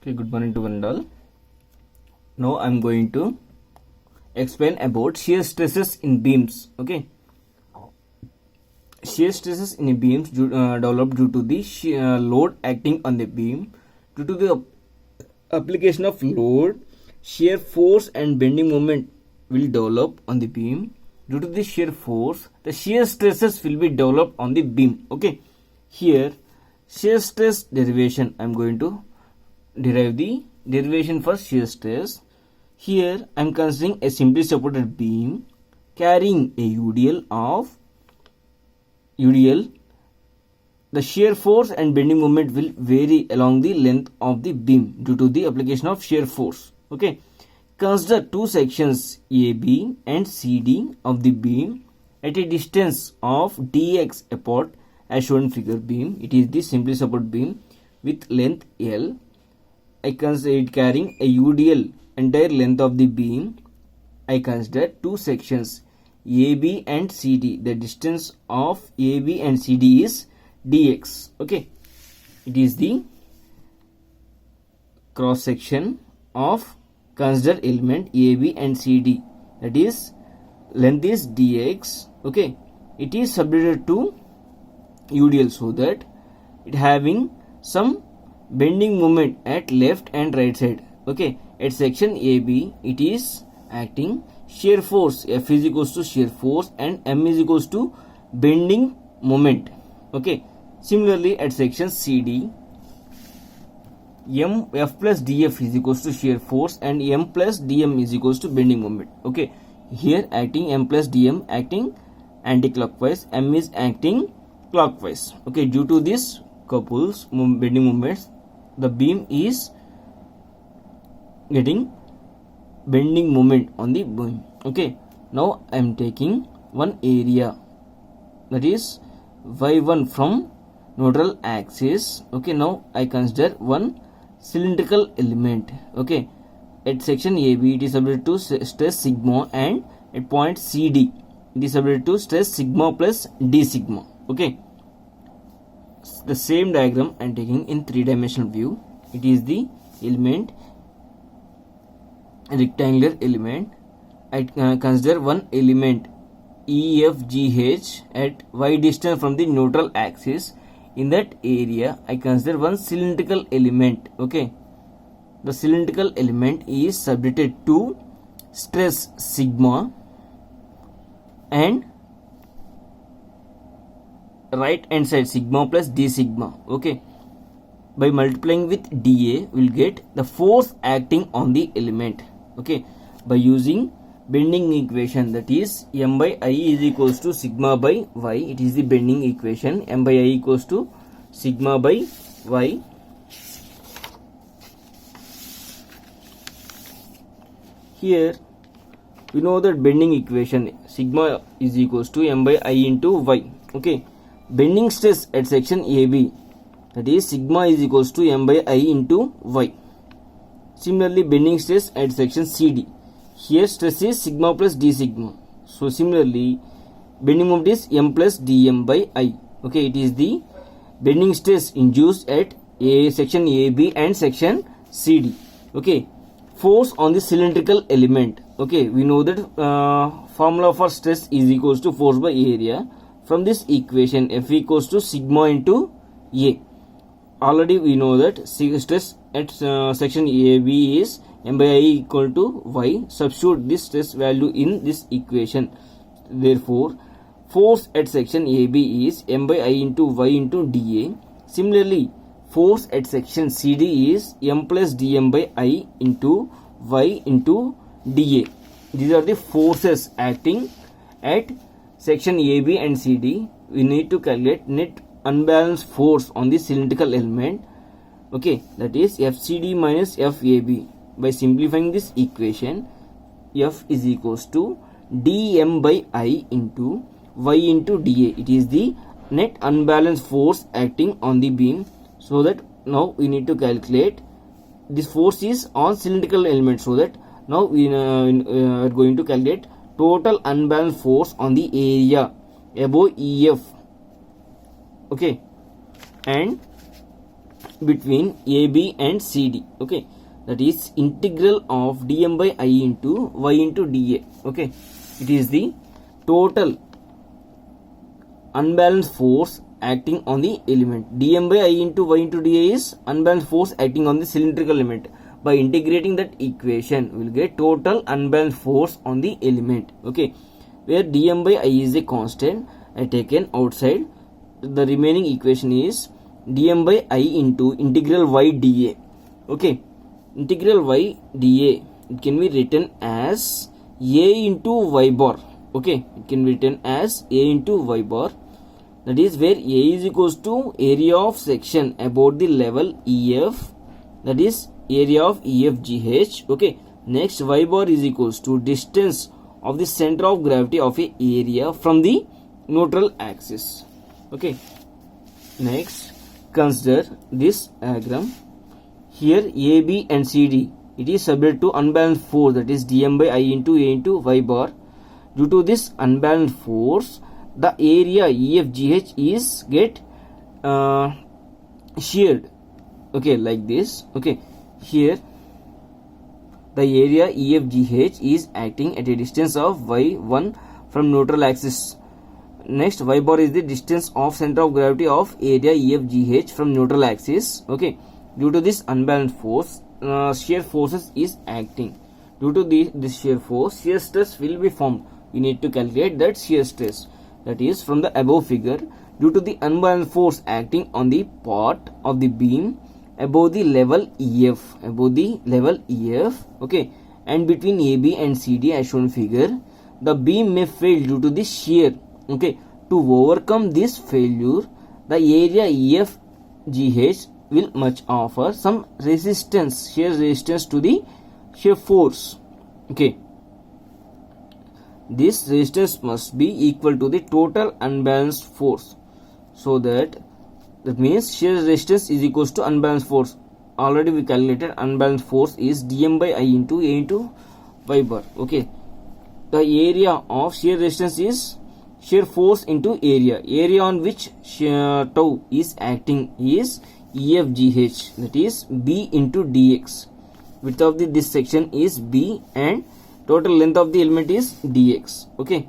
Okay, good morning to one and all. Now I'm going to explain about shear stresses in beams. Okay, shear stresses in beams develop due to the shear load acting on the beam. Due to the application of load, shear force and bending moment will develop on the beam. Due to the shear force, the shear stresses will be developed on the beam. Okay, here shear stress derivation I'm going to derive the derivation for shear stress. Here I am considering a simply supported beam carrying a UDL of UDL. The shear force and bending moment will vary along the length of the beam due to the application of shear force. Okay, consider two sections AB and CD of the beam at a distance of dx apart as shown in figure beam. It is the simply supported beam with length L. I consider it carrying a UDL entire length of the beam. I consider two sections AB and CD. The distance of AB and CD is dx. Okay, it is the cross section of considered element AB and CD. That is length is dx. Okay, it is subjected to UDL so that it having some bending moment at left and right side. Okay, at section AB it is acting shear force. F is equals to shear force and M is equals to bending moment. Okay, similarly at section CD F plus dF is equals to shear force and M plus dM is equals to bending moment. Okay, here acting M plus dM acting anti-clockwise, M is acting clockwise. Okay, due to this couples bending moments, the beam is getting bending moment on the beam. Okay, now I am taking one area, that is y1 from neutral axis. Okay, now I consider one cylindrical element. Okay, at section AB it is subject to stress sigma and at point CD it is subject to stress sigma plus d sigma. Okay, the same diagram I am taking in three-dimensional view. It is the element, rectangular element. I consider one element EFGH at y distance from the neutral axis. In that area I consider one cylindrical element. Okay, the cylindrical element is subjected to stress sigma and right hand side sigma plus d sigma. Okay, by multiplying with dA we will get the force acting on the element. Okay, by using bending equation, that is M by I is equals to sigma by y. It is the bending equation. M by I equals to sigma by y. Here we know that bending equation sigma is equals to M by I into y. Okay, bending stress at section AB, that is sigma is equals to M by I into y. Similarly bending stress at section CD, here stress is sigma plus d sigma. So similarly bending moment is M plus dM by I. Okay, it is the bending stress induced at section AB and section CD. Okay, force on the cylindrical element. Okay, we know that formula for stress is equals to force by area. From this equation F equals to sigma into A. Already we know that stress at section AB is M by I equal to y. Substitute this stress value in this equation. Therefore force at section AB is M by I into y into dA. Similarly force at section CD is M plus dM by I into y into dA. These are the forces acting at section AB and CD. We need to calculate net unbalanced force on the cylindrical element. Okay, that is FCD minus FAB. By simplifying this equation, F is equals to dM by I into y into dA. It is the net unbalanced force acting on the beam. So that now we need to calculate this force is on cylindrical element. So that now we are going to calculate total unbalanced force on the area above EF. Okay, and between AB and CD. Okay, that is integral of dm by I into y into dA. Okay, it is the total unbalanced force acting on the element. dm by I into y into dA is unbalanced force acting on the cylindrical element. By integrating that equation, we will get total unbalanced force on the element. Okay, where dm by I is a constant, I taken outside. The remaining equation is dm by I into integral y dA. Okay, integral y dA, it can be written as a into y bar. Okay, it can be written as a into y bar. That is where A is equals to area of section about the level EF, that is area of EFGH. Okay, next y bar is equals to distance of the center of gravity of a area from the neutral axis. Okay, next consider this diagram. Here AB and CD, it is subject to unbalanced force, that is dm by I into a into y bar. Due to this unbalanced force, the area EFGH is get sheared. Okay, like this. Okay, here the area EFGH is acting at a distance of y1 from neutral axis. Next, y bar is the distance of center of gravity of area EFGH from neutral axis. Okay, due to this unbalanced force, shear forces is acting. Due to this shear force, shear stress will be formed. We need to calculate that shear stress. That is from the above figure. Due to the unbalanced force acting on the part of the beam above the level EF, okay, and between AB and CD as shown figure, the beam may fail due to the shear. Okay, to overcome this failure, the area EFGH will must offer some resistance, shear resistance to the shear force. Okay, this resistance must be equal to the total unbalanced force. So that means shear resistance is equals to unbalanced force. Already we calculated unbalanced force is dm by I into a into y bar. Okay, the area of shear resistance is shear force into area. Area on which tau is acting is EFGH, that is B into dx. Width of this section is B and total length of the element is dx. Okay,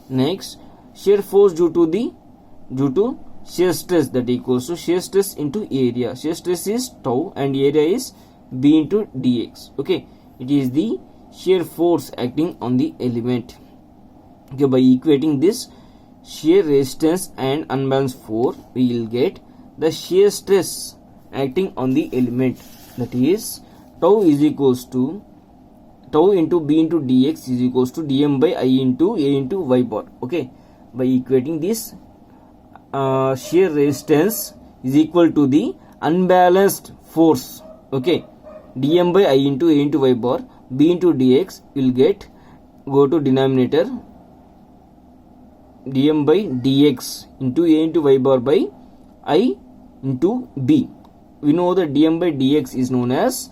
next shear force due to shear stress, that equals to shear stress into area. Shear stress is tau and area is B into dx. Okay, it is the shear force acting on the element. Okay, by equating this shear resistance and unbalanced force, we will get the shear stress acting on the element, that is tau is equals to tau into B into dx is equals to dm by I into a into y bar. Okay, by equating this shear resistance is equal to the unbalanced force. Okay, dm by I into a into y bar, B into dx will get go to denominator, dm by dx into a into y bar by I into B. We know that dm by dx is known as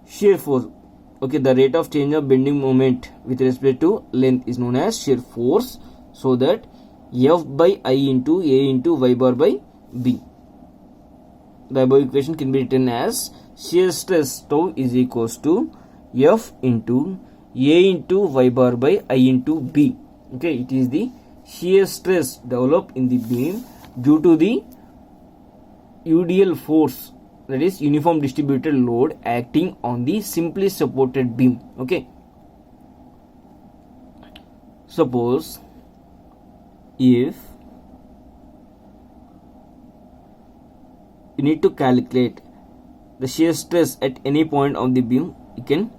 shear force. Okay, the rate of change of bending moment with respect to length is known as shear force. So that F by I into a into y bar by B. The above equation can be written as shear stress tau is equals to F into a into y bar by I into B. Okay, it is the shear stress developed in the beam due to the UDL force, that is uniform distributed load acting on the simply supported beam. Okay, suppose if you need to calculate the shear stress at any point of the beam, you can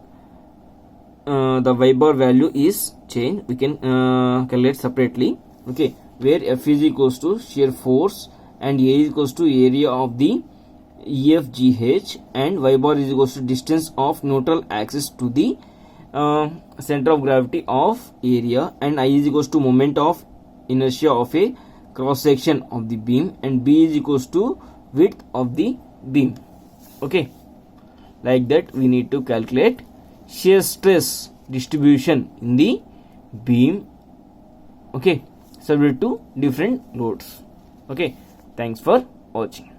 the y bar value is changed, we can calculate separately. Okay, where F is equals to shear force and A is equals to area of the EFGH and y bar is equals to distance of neutral axis to the center of gravity of area, and I is equals to moment of inertia of a cross section of the beam, and B is equals to width of the beam. Okay, like that we need to calculate shear stress distribution in the beam. Okay, subject to different loads. Okay, thanks for watching.